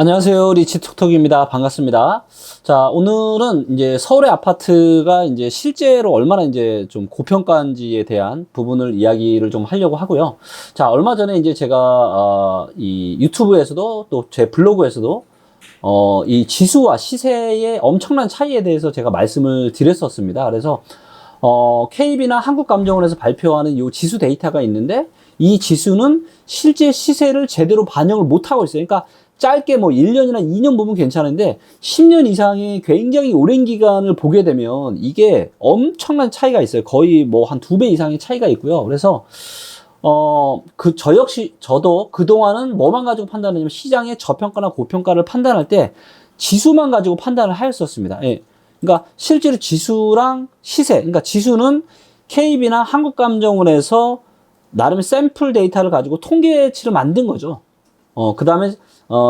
안녕하세요. 리치톡톡입니다. 반갑습니다. 자, 오늘은 이제 서울의 아파트가 이제 실제로 얼마나 이제 좀 고평가인지에 대한 부분을 이야기를 좀 하려고 하고요. 자, 얼마 전에 이제 제가, 이 유튜브에서도 또 제 블로그에서도, 이 지수와 시세의 엄청난 차이에 대해서 제가 말씀을 드렸었습니다. 그래서, KB나 한국감정원에서 발표하는 이 지수 데이터가 있는데, 이 지수는 실제 시세를 제대로 반영을 못하고 있어요. 그러니까 짧게 뭐 1년이나 2년 보면 괜찮은데 10년 이상의 굉장히 오랜 기간을 보게 되면 이게 엄청난 차이가 있어요. 거의 뭐 한 2배 이상의 차이가 있고요. 그래서 저도 그동안은 뭐만 가지고 판단하냐면 시장의 저평가나 고평가를 판단할 때 지수만 가지고 판단을 하였었습니다. 예. 그러니까 실제로 지수랑 시세, 그러니까 지수는 KB나 한국감정원에서 나름 샘플 데이터를 가지고 통계치를 만든 거죠. 그 다음에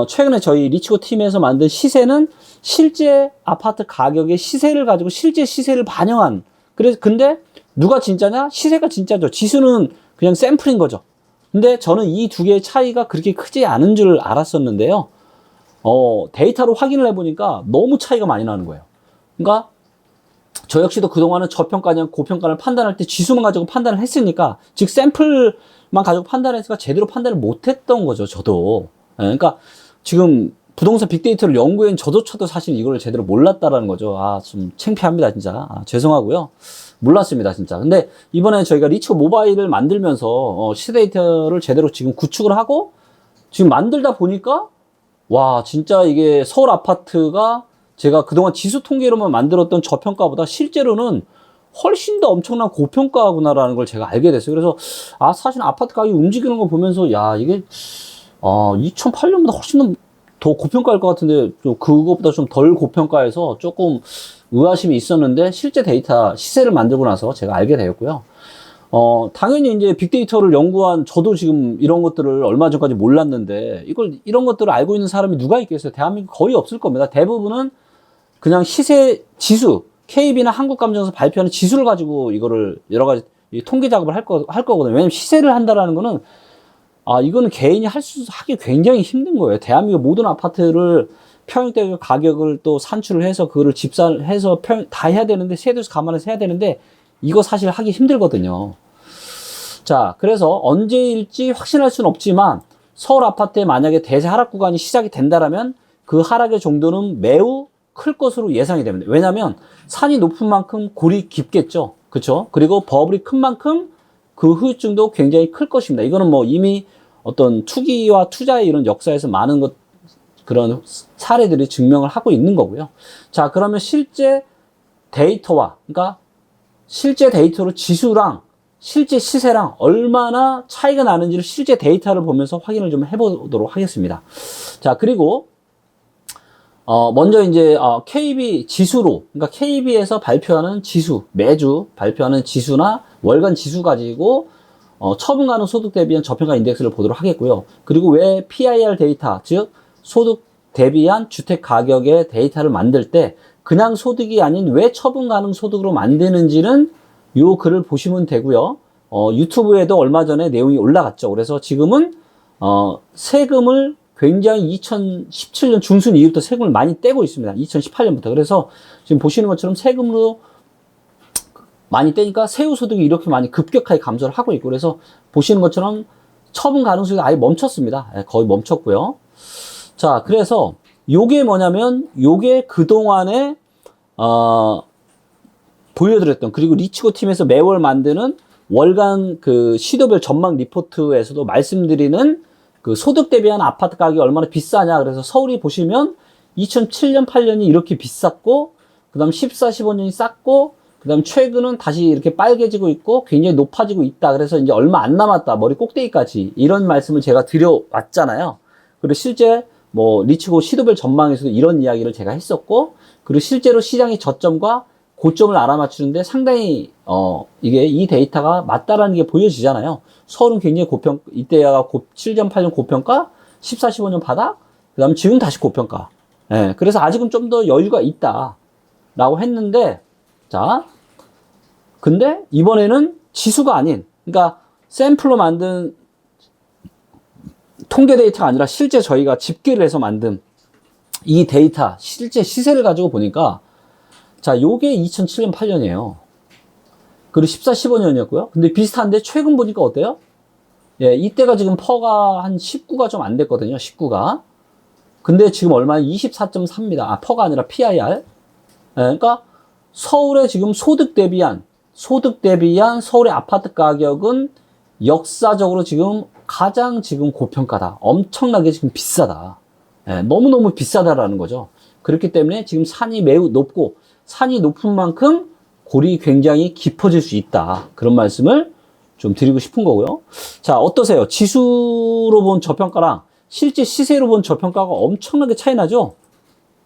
최근에 저희 리치고 팀에서 만든 시세는 실제 아파트 가격의 시세를 가지고 실제 시세를 반영한. 근데 누가 진짜냐? 시세가 진짜죠. 지수는 그냥 샘플인 거죠. 근데 저는 이 두 개의 차이가 그렇게 크지 않은 줄 알았었는데요. 데이터로 확인을 해보니까 너무 차이가 많이 나는 거예요. 그러니까 저 역시도 그동안은 저평가냐 고평가를 판단할 때 지수만 가지고 판단을 했으니까, 즉 샘플만 가지고 판단했으니까 제대로 판단을 못했던 거죠, 저도. 그러니까 지금 부동산 빅데이터를 연구한 저조차도 사실 이걸 제대로 몰랐다라는 거죠. 좀 창피합니다, 진짜. 죄송하고요. 몰랐습니다, 진짜. 근데 이번에 저희가 리치고 모바일을 만들면서 시세 데이터를 제대로 지금 구축을 하고 지금 만들다 보니까 와, 진짜 이게 서울 아파트가 제가 그동안 지수 통계로만 만들었던 저평가보다 실제로는 훨씬 더 엄청난 고평가구나라는 걸 제가 알게 됐어요. 그래서 사실 아파트 가격이 움직이는 거 보면서 이게 2008년보다 훨씬 더 고평가일 것 같은데 좀 그것보다 좀 덜 고평가해서 조금 의아심이 있었는데, 실제 데이터 시세를 만들고 나서 제가 알게 되었고요. 당연히 이제 빅데이터를 연구한 저도 지금 이런 것들을 얼마 전까지 몰랐는데, 이런 것들을 알고 있는 사람이 누가 있겠어요? 대한민국 거의 없을 겁니다. 대부분은 그냥 시세 지수, KB나 한국감정에서 발표하는 지수를 가지고 이거를 여러 가지 통계 작업을 할 거거든요. 왜냐면 시세를 한다라는 거는, 이거는 개인이 하기 굉장히 힘든 거예요. 대한민국 모든 아파트를 평형대 가격을 또 산출을 해서 그거를 집산해서 다 해야 되는데, 세도에서 감안해서 해야 되는데, 이거 사실 하기 힘들거든요. 자, 그래서 언제일지 확신할 수는 없지만 서울 아파트에 만약에 대세 하락 구간이 시작이 된다라면 그 하락의 정도는 매우 클 것으로 예상이 됩니다. 왜냐하면 산이 높은 만큼 골이 깊겠죠. 그렇죠? 그리고 버블이 큰 만큼 그 후유증도 굉장히 클 것입니다. 이거는 뭐 이미 어떤 투기와 투자의 이런 역사에서 많은 그런 사례들이 증명을 하고 있는 거고요. 자, 그러면 실제 데이터와, 그러니까 실제 데이터로 지수랑 실제 시세랑 얼마나 차이가 나는지를 실제 데이터를 보면서 확인을 좀 해보도록 하겠습니다. 자, 그리고 먼저 이제 KB 지수로, 그러니까 KB에서 발표하는 지수, 매주 발표하는 지수나 월간 지수 가지고 처분 가능 소득 대비한 저평가 인덱스를 보도록 하겠고요. 그리고 왜 PIR 데이터, 즉 소득 대비한 주택 가격의 데이터를 만들 때 그냥 소득이 아닌 왜 처분 가능 소득으로 만드는지는 요 글을 보시면 되고요. 유튜브에도 얼마 전에 내용이 올라갔죠. 그래서 지금은 세금을 굉장히 2017년 중순 이후부터 세금을 많이 떼고 있습니다. 2018년부터. 그래서 지금 보시는 것처럼 세금으로 많이 떼니까 세후소득이 이렇게 많이 급격하게 감소를 하고 있고, 그래서 보시는 것처럼 처분 가능성이 아예 멈췄습니다. 거의 멈췄고요. 자, 그래서 요게 뭐냐면 요게 그동안에 보여드렸던, 그리고 리치고 팀에서 매월 만드는 월간 그 시도별 전망 리포트에서도 말씀드리는 그 소득 대비한 아파트 가격이 얼마나 비싸냐. 그래서 서울이 보시면 2007년, 8년이 이렇게 비쌌고, 그 다음 14, 15년이 쌌고, 그 다음 최근은 다시 이렇게 빨개지고 있고 굉장히 높아지고 있다. 그래서 이제 얼마 안 남았다. 머리 꼭대기까지. 이런 말씀을 제가 드려왔잖아요. 그리고 실제 뭐 리치고 시도별 전망에서도 이런 이야기를 제가 했었고, 그리고 실제로 시장의 저점과 고점을 알아맞추는데 상당히 이게 이 데이터가 맞다라는 게 보여지잖아요. 서울은 굉장히 이때가 7년, 8년 고평가, 14, 15년 바닥, 그 다음에 지금 다시 고평가. 그래서 아직은 좀 더 여유가 있다 라고 했는데, 자, 근데 이번에는 지수가 아닌, 그러니까 샘플로 만든 통계 데이터가 아니라 실제 저희가 집계를 해서 만든 이 데이터, 실제 시세를 가지고 보니까, 자, 요게 2007년, 8년이에요. 그리고 14, 15년이었고요. 근데 비슷한데, 최근 보니까 어때요? 예, 이때가 지금 퍼가 한 19가 좀 안 됐거든요, 19가. 근데 지금 얼마나 24.3입니다. 아, 퍼가 아니라 PIR. 예, 그러니까, 서울의 지금 소득 대비한 서울의 아파트 가격은 역사적으로 지금 가장 지금 고평가다. 엄청나게 지금 비싸다. 예, 너무너무 비싸다라는 거죠. 그렇기 때문에 지금 산이 매우 높고, 산이 높은 만큼 골이 굉장히 깊어질 수 있다. 그런 말씀을 좀 드리고 싶은 거고요. 자, 어떠세요? 지수로 본 저평가랑 실제 시세로 본 저평가가 엄청나게 차이 나죠?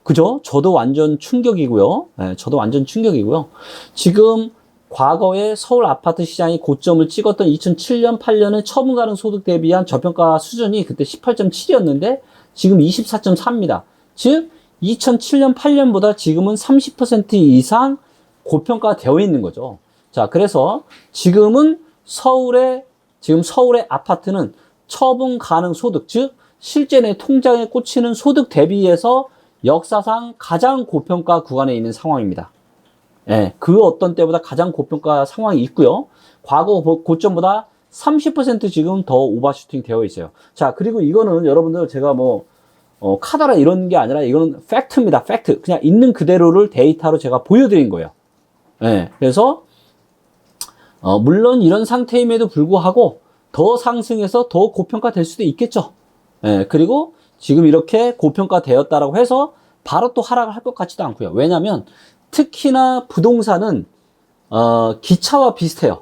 그죠? 저도 완전 충격이고요. 네, 저도 완전 충격이고요. 지금 과거에 서울 아파트 시장이 고점을 찍었던 2007년, 8년의 처분 가능 소득 대비한 저평가 수준이 그때 18.7이었는데 지금 24.4입니다. 즉 2007년, 8년보다 지금은 30% 이상 고평가가 되어 있는 거죠. 자, 그래서 지금은 서울의 아파트는 처분 가능 소득, 즉 실제 내 통장에 꽂히는 소득 대비해서 역사상 가장 고평가 구간에 있는 상황입니다. 예, 그 어떤 때보다 가장 고평가 상황이 있고요. 과거 고점보다 30% 지금 더 오버슈팅 되어 있어요. 자, 그리고 이거는 여러분들 제가 카더라 이런 게 아니라 이거는 팩트입니다. 팩트. 그냥 있는 그대로를 데이터로 제가 보여드린 거예요. 예, 그래서 물론 이런 상태임에도 불구하고 더 상승해서 더 고평가 될 수도 있겠죠. 예, 그리고 지금 이렇게 고평가 되었다라고 해서 바로 또 하락을 할 것 같지도 않고요. 왜냐면 특히나 부동산은 기차와 비슷해요.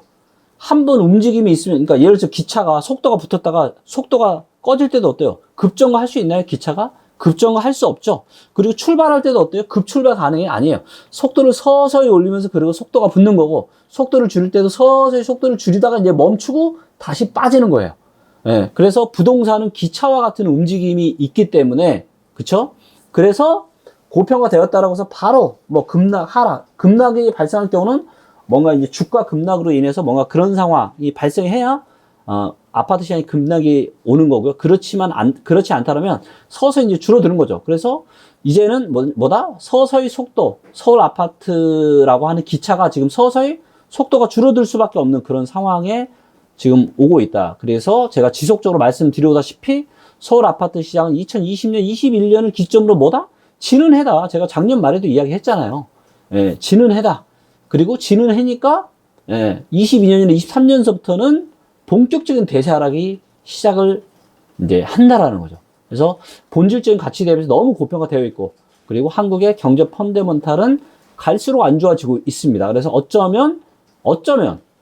한번 움직임이 있으면, 그러니까 예를 들어 기차가 속도가 붙었다가 속도가 꺼질 때도 어때요? 급정거 할 수 있나요? 기차가? 급정거 할 수 없죠. 그리고 출발할 때도 어때요? 급출발 가능해? 아니에요. 속도를 서서히 올리면서 그리고 속도가 붙는 거고, 속도를 줄일 때도 서서히 속도를 줄이다가 이제 멈추고 다시 빠지는 거예요. 예, 그래서 부동산은 기차와 같은 움직임이 있기 때문에, 그쵸? 그래서 고평가 되었다라고 해서 바로 급락, 하락, 급락이 발생할 경우는 뭔가 이제 주가 급락으로 인해서 뭔가 그런 상황이 발생해야 아파트 시장이 급락이 오는 거고요. 그렇지 않다면 서서히 이제 줄어드는 거죠. 그래서 이제는 서서히 서울 아파트라고 하는 기차가 지금 서서히 속도가 줄어들 수밖에 없는 그런 상황에 지금 오고 있다. 그래서 제가 지속적으로 말씀드려오다시피 서울 아파트 시장은 2020년, 21년을 기점으로 지는 해다. 제가 작년 말에도 이야기했잖아요. 예, 지는 해다. 그리고 지는 해니까 22년이나 23년서부터는 본격적인 대세 하락이 시작을 이제 한다라는 거죠. 그래서 본질적인 가치 대비해서 너무 고평가되어 있고, 그리고 한국의 경제 펀더멘탈은 갈수록 안 좋아지고 있습니다. 그래서 어쩌면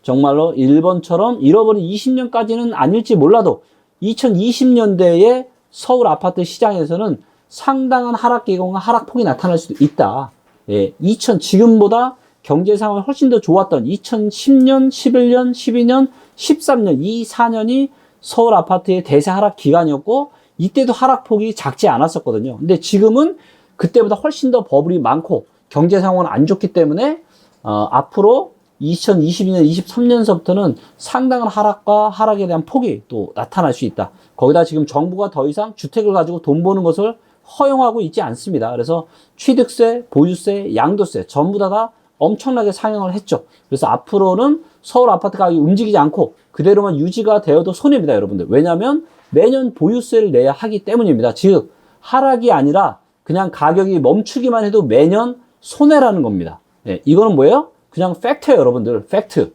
정말로 일본처럼 잃어버린 20년까지는 아닐지 몰라도 2020년대에 서울 아파트 시장에서는 상당한 하락 기공과 하락폭이 나타날 수도 있다. 예, 지금보다 경제 상황이 훨씬 더 좋았던 2010년, 11년, 12년, 13년, 이 4년이 서울 아파트의 대세 하락 기간이었고, 이때도 하락폭이 작지 않았었거든요. 근데 지금은 그때보다 훨씬 더 버블이 많고, 경제 상황은 안 좋기 때문에, 앞으로 2022년, 23년서부터는 상당한 하락에 대한 폭이 또 나타날 수 있다. 거기다 지금 정부가 더 이상 주택을 가지고 돈 버는 것을 허용하고 있지 않습니다. 그래서 취득세, 보유세, 양도세 전부 다 엄청나게 상향을 했죠. 그래서 앞으로는 서울 아파트 가격이 움직이지 않고 그대로만 유지가 되어도 손해입니다, 여러분들. 왜냐하면 매년 보유세를 내야 하기 때문입니다. 즉 하락이 아니라 그냥 가격이 멈추기만 해도 매년 손해라는 겁니다. 예, 이거는 뭐예요? 그냥 팩트예요, 여러분들. 팩트.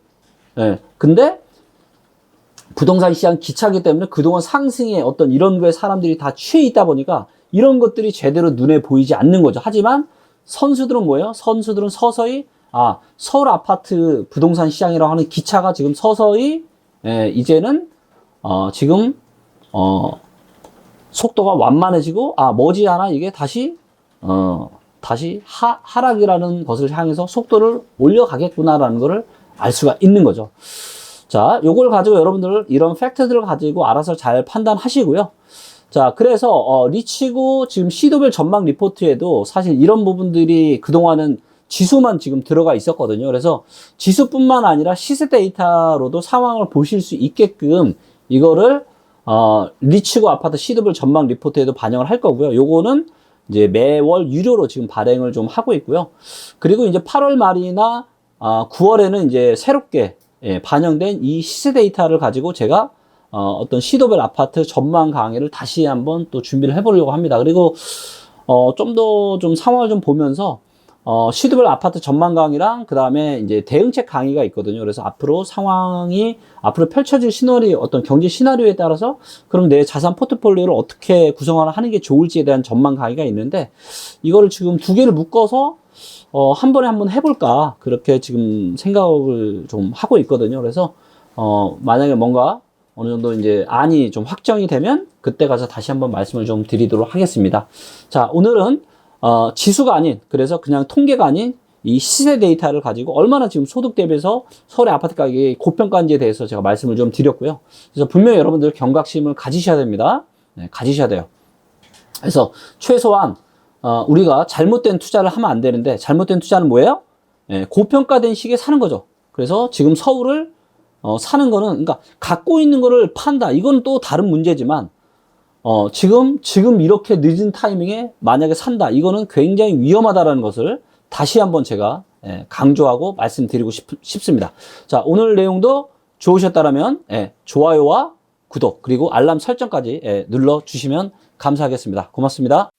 예, 근데 부동산 시장 기차기 때문에 그동안 상승에 어떤 이런 거에 사람들이 다 취해 있다 보니까 이런 것들이 제대로 눈에 보이지 않는 거죠. 하지만 선수들은 뭐예요? 선수들은 서서히 서울 아파트 부동산 시장이라고 하는 기차가 지금 서서히 이제는 지금 속도가 완만해지고 머지않아 이게 다시 하락이라는 것을 향해서 속도를 올려가겠구나라는 것을 알 수가 있는 거죠. 자, 요걸 가지고 여러분들 이런 팩트들을 가지고 알아서 잘 판단하시고요. 자, 그래서 리치고 지금 시도별 전망 리포트에도 사실 이런 부분들이 그동안은 지수만 지금 들어가 있었거든요. 그래서 지수뿐만 아니라 시세 데이터로도 상황을 보실 수 있게끔 이거를 리치고 아파트 시도별 전망 리포트에도 반영을 할 거고요. 요거는 이제 매월 유료로 지금 발행을 좀 하고 있고요. 그리고 이제 8월 말이나 9월에는 이제 새롭게 반영된 이 시세 데이터를 가지고 제가 어떤 시도별 아파트 전망 강의를 다시 한번 또 준비를 해보려고 합니다. 그리고 좀 더 좀 상황을 좀 보면서 시도별 아파트 전망 강의랑 그 다음에 이제 대응책 강의가 있거든요. 그래서 앞으로 상황이 앞으로 펼쳐질 시나리오, 어떤 경제 시나리오에 따라서 그럼 내 자산 포트폴리오를 어떻게 구성을 하는 게 좋을지에 대한 전망 강의가 있는데, 이거를 지금 두 개를 묶어서 한 번에 한번 해볼까 그렇게 지금 생각을 좀 하고 있거든요. 그래서 만약에 뭔가 어느 정도 이제 안이 좀 확정이 되면 그때 가서 다시 한번 말씀을 좀 드리도록 하겠습니다. 자, 오늘은 지수가 아닌, 그래서 그냥 통계가 아닌 이 시세 데이터를 가지고 얼마나 지금 소득 대비해서 서울의 아파트 가격이 고평가인지에 대해서 제가 말씀을 좀 드렸고요. 그래서 분명히 여러분들 경각심을 가지셔야 됩니다. 네, 가지셔야 돼요. 그래서 최소한 우리가 잘못된 투자를 하면 안 되는데, 잘못된 투자는 뭐예요? 고평가된 시기에 사는 거죠. 그래서 지금 서울을 사는 거는, 그러니까 갖고 있는 거를 판다, 이건 또 다른 문제지만 지금 이렇게 늦은 타이밍에 만약에 산다, 이거는 굉장히 위험하다라는 것을 다시 한번 제가 강조하고 말씀드리고 싶습니다. 자, 오늘 내용도 좋으셨다면 좋아요와 구독 그리고 알람 설정까지 눌러 주시면 감사하겠습니다. 고맙습니다.